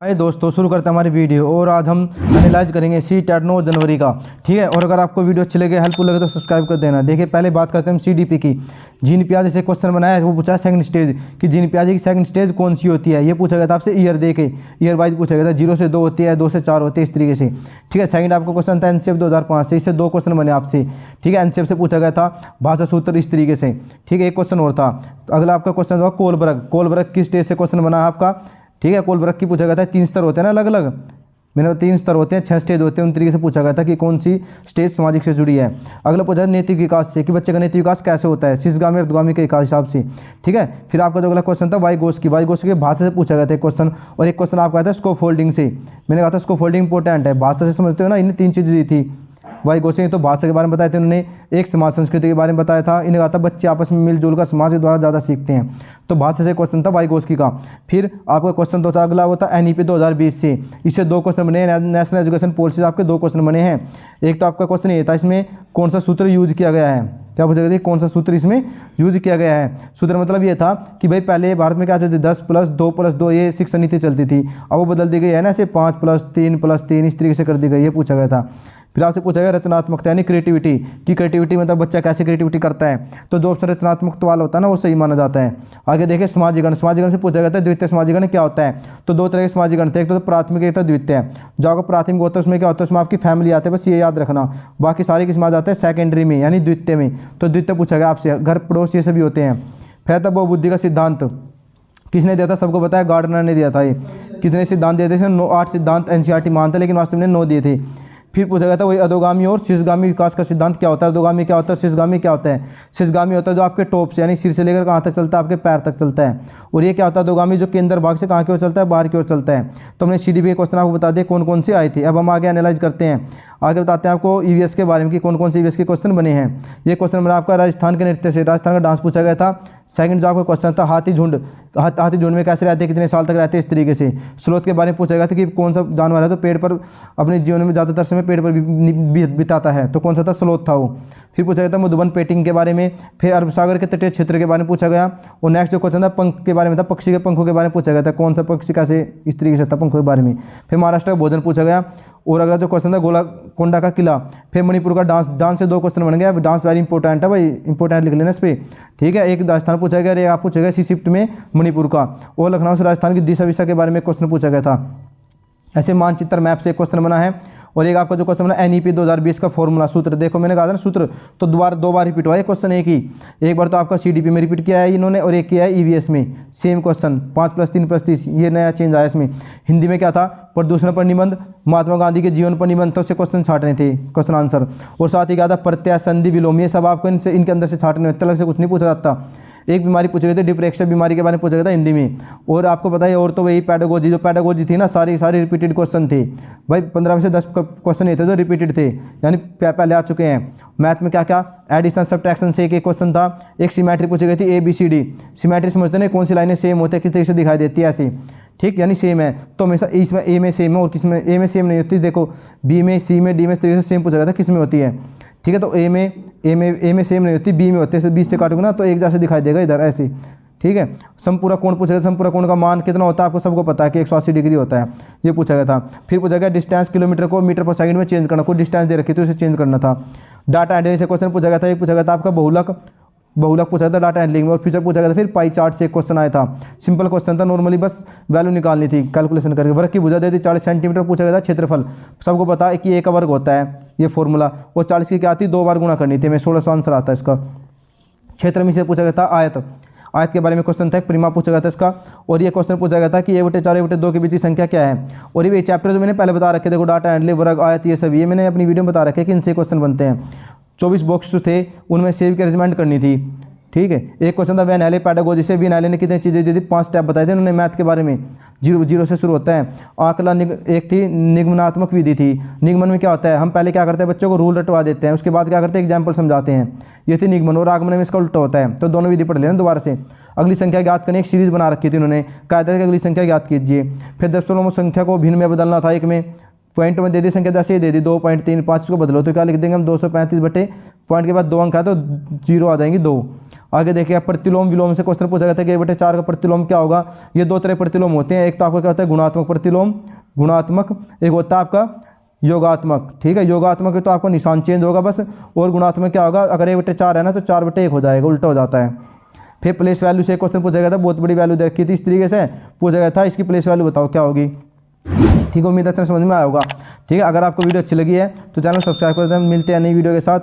हाय दोस्तों, शुरू करते हैं हमारी वीडियो। और आज हम एनालाइज करेंगे CTET 9 जनवरी का। ठीक है, और अगर आपको वीडियो अच्छी लगे, हेल्पफुल लगे तो सब्सक्राइब कर देना। देखिए, पहले बात करते हैं हम CDP की। जीन पियाजे से क्वेश्चन बनाया है, वो पूछा सेकंड स्टेज कि जीन पियाजे की सेकंड स्टेज कौन सी होती है। ये पूछा गया था आपसे ईयर दे के, ईयर वाइज पूछा गया था। 0 से 2 होती है, 2 से 4 होती है, इस तरीके से। ठीक है, सेकंड आपको क्वेश्चन था NCF 2005 से, इससे 2 क्वेश्चन बने आपसे। ठीक है, NCF से पूछा गया था भाषा सूत्र, इस तरीके से। ठीक है, एक क्वेश्चन और था। अगला आपका क्वेश्चन था कोलबर्ग की स्टेज से क्वेश्चन बना है आपका। ठीक है, कोलबर्ग की पूछा गया था। 3 स्तर होते हैं ना अलग अलग, मैंने 3 स्तर होते हैं, 6 स्टेज होते हैं, उन तरीके से पूछा गया था कि कौन सी स्टेज सामाजिक से जुड़ी है। अगला पूछा नैतिक विकास से कि बच्चे का नैतिक विकास कैसे होता है, शीर्षगामी और ध्वगामी के हिसाब से। ठीक है, फिर आपका जो अगला क्वेश्चन था वाइगोत्स्की के भाषा से पूछा गया था एक क्वेश्चन। और एक क्वेश्चन आपका था स्कोप फोल्डिंग से। मैंने कहा था स्कोप फोल्डिंग इंपॉर्टेंट है, भाषा से समझते हो ना। इन्हें 3 चीज़ें दी थी वाइगोत्स्की ने, तो भाषा के बारे में बताए थे उन्होंने, एक समाज संस्कृति के बारे में बताया था। इन्हें कहा था बच्चे आपस में मिलजुल कर समाज के द्वारा ज़्यादा सीखते हैं, तो भाषा से क्वेश्चन था वाइगोत्स्की का। फिर आपका क्वेश्चन तो था अगला, वो था NEP 2020 से। इससे 2 क्वेश्चन बने हैं, नेशनल एजुकेशन पॉलिसी से आपके 2 क्वेश्चन बने हैं। एक तो आपका क्वेश्चन ये था, इसमें कौन सा सूत्र यूज किया गया है, क्या पूछा गया था कौन सा सूत्र इसमें यूज किया गया है। सूत्र मतलब ये था कि भाई पहले भारत में क्या चलती थी, 10+2+2 ये शिक्षा नीति चलती थी। अब वो बदल दी गई है ना, ऐसे 5+3+3 इस तरीके से कर दी गई, ये पूछा गया था। फिर आपसे पूछा गया रचनात्मकता यानी क्रिएटिविटी की, क्रिएटिविटी मतलब बच्चा कैसे क्रिएटिविटी करता है। तो जो ऑप्शन रचनात्मकता वाला होता है ना, वो सही माना जाता है। आगे देखिए समाजीकरण से पूछा गया था द्वितीय समाजीकरण क्या होता है। तो 2 तरह के समाजीकरण थे, एक तो प्राथमिक, एक तो द्वितीय। जो आपका प्राथमिक होता है उसमें क्या होता है, उसमें आपकी फैमिली आते हैं, बस ये याद रखना। बाकी सारे किस में आ जाते हैं, सेकेंडरी में यानी द्वितीय में। तो द्वितीय पूछा गया आपसे, घर पड़ोस ये सभी होते हैं। फिर था बहुबुद्धि का सिद्धांत, किसने दिया था, सबको पता है, गार्डनर ने दिया था। ये कितने सिद्धांत दिए थे, 8 सिद्धांत NCERT मानता है, लेकिन वास्तव में 9 दिए थे। फिर पूछा गया था वही अधोगामी और शीर्षगामी विकास का सिद्धांत क्या होता है। अधोगामी क्या होता है, शीर्षगामी क्या होता है। शीर्षगामी होता है जो आपके टॉप से यानी सिर से लेकर कहाँ तक चलता है, आपके पैर तक चलता है। और ये क्या होता है अधोगामी, जो केंद्र भाग से कहाँ की ओर चलता है, बाहर की ओर चलता है। तो हमने CDP के क्वेश्चन आपको बता दिए कौन कौन से आए थे। अब हम आगे एनालाइज करते हैं, आगे बताते हैं आपको EVS के बारे में कि कौन कौन से EVS के क्वेश्चन बने हैं। ये क्वेश्चन बना आपका राजस्थान के नृत्य से, राजस्थान का डांस पूछा गया था। सेकंड जो आपका क्वेश्चन था हाथी झुंड में कैसे रहते हैं, कितने साल तक रहते हैं, इस तरीके से। स्रोत के बारे में पूछा गया था कि कौन सा जानवर है तो पेड़ पर अपने जीवन में ज़्यादातर समय पेड़ पर बिताता है, तो कौन सा था, स्लोथ था वो। फिर पूछा गया था मधुबन पेंटिंग के बारे में। फिर अरब सागर के तटीय क्षेत्र के बारे में पूछा गया। और नेक्स्ट जो क्वेश्चन था पंख के बारे में था, पक्षी के पंखों के बारे में पूछा गया था, कौन सा पक्षी कैसे इस तरीके से था पंखों के बारे में। फिर महाराष्ट्र का भोजन पूछा गया। और अगला जो क्वेश्चन था गोलकोंडा का किला। फिर मणिपुर का डांस से 2 क्वेश्चन बन गया। डांस वेरी इंपॉर्टेंट है भाई, इंपॉर्टेंट लिख लेना इस पर। ठीक है, एक राजस्थान पूछा गया, एक आप पूछा गया सी शिफ्ट में मणिपुर का। और लखनऊ से राजस्थान की दिशा विशा के बारे में क्वेश्चन पूछा गया था। ऐसे मानचित्र मैप से एक क्वेश्चन बना है। और एक आपका जो क्वेश्चन बना NEP 2020 का फॉर्मूला सूत्र, देखो मैंने कहा था ना सूत्र, तो 2 बार रिपीट हुआ है क्वेश्चन एक बार तो आपका CDP में रिपीट किया है इन्होंने, और एक किया है EVS में सेम क्वेश्चन 5+3+30, ये नया चेंज आया इसमें। हिंदी में क्या था, प्रदूषण पर निबंध, महात्मा गांधी के जीवन पर निबंध, तो उससे क्वेश्चन छाटने थे, क्वेश्चन आंसर। और साथ ही क्या था प्रत्यय, संधि, विलोम, ये सब आपको इनके अंदर से छाटने होते, अलग से कुछ नहीं पूछा जाता। एक बीमारी पूछ रहे थे, डिप्रेशन बीमारी के बारे में पूछा गया था हिंदी में। और आपको पता है, और तो वही पैडागोजी, जो पैडागोजी थी ना, सारी रिपीटेड क्वेश्चन थे भाई। 15 में से 10 क्वेश्चन ये थे जो रिपीटेड थे, यानी पहले आ चुके हैं। मैथ में क्या क्या, एडिशन सब्ट्रैक्शन से एक क्वेश्चन था। एक सिमेट्री पूछी गई थी ABCD। सिमेट्री समझते हैं कौन सी लाइनें सेम होती है, किस तरीके से दिखाई देती है ऐसे, ठीक, यानी सेम है। तो हमेशा इसमें A में सेम है और किस में, A में सेम नहीं होती, देखो B में, C में, D में, इस तरीके से सेम पूछा गया था किस में होती है। ठीक है, तो A में सेम नहीं होती, B में होती है। 20 से काटोगे ना तो एक जैसे दिखाई देगा इधर ऐसे। ठीक है, समपूरा कोण पूछा गया, समपूरा कोण का मान कितना होता है, आपको सबको पता है कि 180 डिग्री होता है, ये पूछा गया था। फिर पूछा गया डिस्टेंस किलोमीटर को मीटर पर सेकंड में चेंज करना, कोई डिस्टेंस दे रखी तो उसे चेंज करना था। डाटा हैंडलिंग से क्वेश्चन पूछा गया था। ये पूछा गया था आपका बहुलक पूछा था डाटा हैंडलिंग में। और फ्यूचर पूछा गया था। फिर पाई चार्ट से एक क्वेश्चन आया था, सिंपल क्वेश्चन था, नॉर्मली बस वैल्यू निकालनी थी कैलकुलेशन करके। वर्ग की भुजा दे दी 40 सेंटीमीटर, पूछा गया था क्षेत्रफल, सबको पता है कि A का वर्ग होता है, ये फॉर्मूला। और 40 की क्या आती है, 2 बार गुणा करनी थी, मैं 1600 आंसर आता है इसका। क्षेत्र में से पूछा गया था आयत के बारे में क्वेश्चन था, एक परिमाप पूछा गया था इसका। और ये क्वेश्चन पूछा गया था कि A/4 A/2 के बीच की संख्या क्या है। और ये चैप्टर जो मैंने पहले बता रखे, देखो डाटा हैंडलिंग, वर्ग, आयत, ये सब ये मैंने अपनी वीडियो में बता रखे कि इनसे क्वेश्चन बनते हैं। 24 बॉक्स थे, उनमें सेव की अरेंजमेंट करनी थी। ठीक है, एक क्वेश्चन था वैन हैले पैडागोजी से। वैन हैले ने कितनी चीज़ें दी थी, 5 स्टेप बताए थे उन्होंने मैथ के बारे में। 0 से शुरू होता है। आकलन एक थी, निगमनात्मक विधि थी। निगमन में क्या होता है, हम पहले क्या करते हैं, बच्चों को रूल रटवा देते हैं, उसके बाद क्या करते हैं, एग्जाम्पल समझाते हैं, ये थी निगमन। और आगमन में इसका उल्टा होता है, तो दोनों विधि पढ़ लेना दोबारा से। अगली संख्या ज्ञात करने एक सीरीज बना रखी थी उन्होंने, कहा था कि अगली संख्या ज्ञात कीजिए। फिर दशमलव संख्या को भिन्न में बदलना था, एक में पॉइंट में दे दी संख्या, जैसे ही दे दी 2.35 को बदलो तो क्या लिख देंगे हम, 235 बटे पॉइंट के बाद 2 अंक है तो 0 आ जाएंगी 2। आगे देखिए प्रतिलोम विलोम से क्वेश्चन पूछा गया था कि 1/4 का प्रतिलोम क्या होगा। ये दो तरह प्रतिलोम होते हैं, एक तो आपका क्या होता है गुणात्मक प्रतिलोम, गुणात्मक, एक होता है आपका योगात्मक। ठीक है, योगात्मक तो आपको निशान चेंज होगा बस, और गुणात्मक क्या होगा, अगर 1/4 है ना तो 4/1 हो जाएगा, उल्टा हो जाता है। फिर प्लेस वैल्यू से क्वेश्चन पूछा गया था, बहुत बड़ी वैल्यू दे रखी थी, इस तरीके से पूछा गया था इसकी प्लेस वैल्यू बताओ क्या होगी। ठीक है, उम्मीद है इतना समझ में आया होगा। ठीक है, अगर आपको वीडियो अच्छी लगी है तो चैनल सब्सक्राइब कर दें। मिलते हैं नई वीडियो के साथ।